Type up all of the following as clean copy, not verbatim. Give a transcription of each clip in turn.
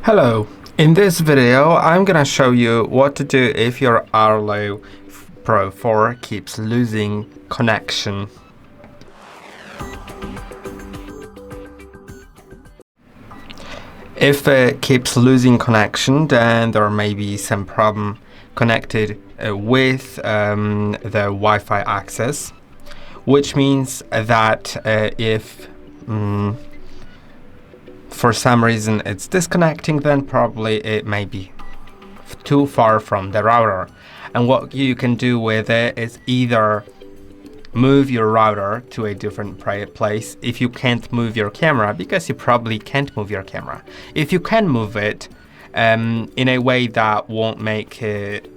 Hello, in this video I'm gonna show you what to do if your ARLO Pro 4 keeps losing connection. If it keeps losing connection, then there may be some problem connected with the Wi-Fi access, which means that if for some reason it's disconnecting, then probably it may be too far from the router. And what you can do with it is either move your router to a different place if you can't move your camera, because you probably can't move your camera. If you can move it in a way that won't make it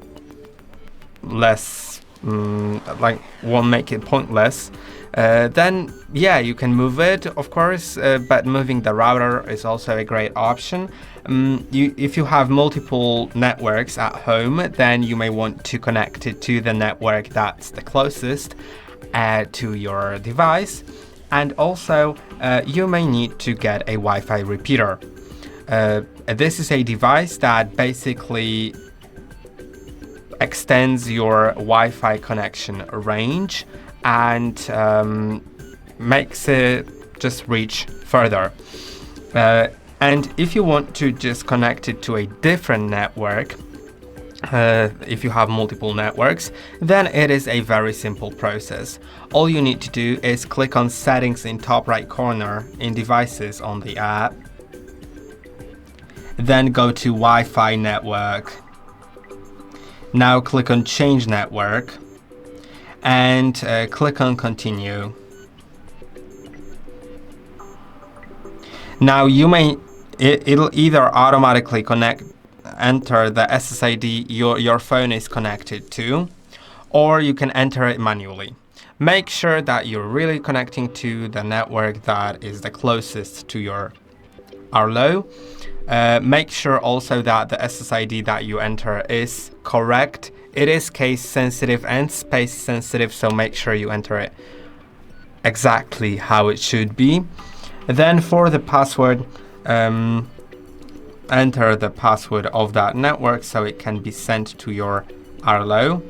less won't make it pointless, then yeah, you can move it, of course, but moving the router is also a great option. If you have multiple networks at home, then you may want to connect it to the network that's the closest to your device, and also you may need to get a Wi-Fi repeater. This is a device that basically extends your Wi-Fi connection range and makes it just reach further. And if you want to just connect it to a different network, if you have multiple networks, then it is a very simple process. All you need to do is click on Settings in top right corner in Devices on the app, then go to Wi-Fi network. Now click on Change Network and click on Continue. Now it'll either automatically enter the SSID your phone is connected to, or you can enter it manually. Make sure that you're really connecting to the network that is the closest to your ARLO. Make sure also that the SSID that you enter is correct. It is case sensitive and space sensitive, so make sure you enter it exactly how it should be. Then for the password, enter the password of that network so it can be sent to your ARLO.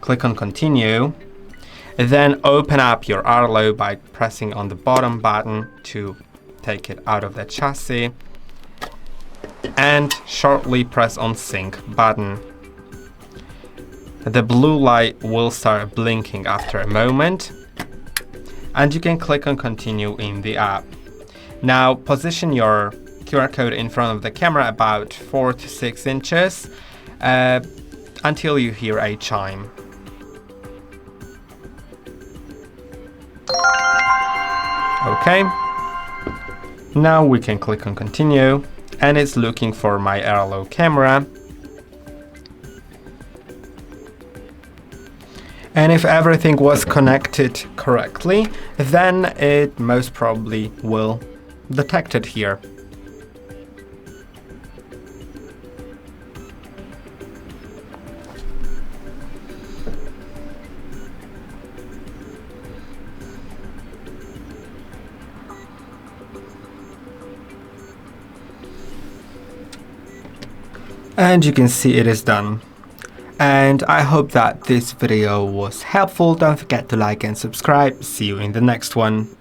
Click on Continue. Then open up your ARLO by pressing on the bottom button to take it out of the chassis, and shortly press on Sync button. The blue light will start blinking after a moment, and you can click on Continue in the app. Now position your QR code in front of the camera about 4 to 6 inches until you hear a chime. Okay. Now we can click on Continue, and it's looking for my ARLO camera. And if everything was connected correctly, then it most probably will detect it here. And you can see it is done. And I hope that this video was helpful. Don't forget to like and subscribe. See you in the next one.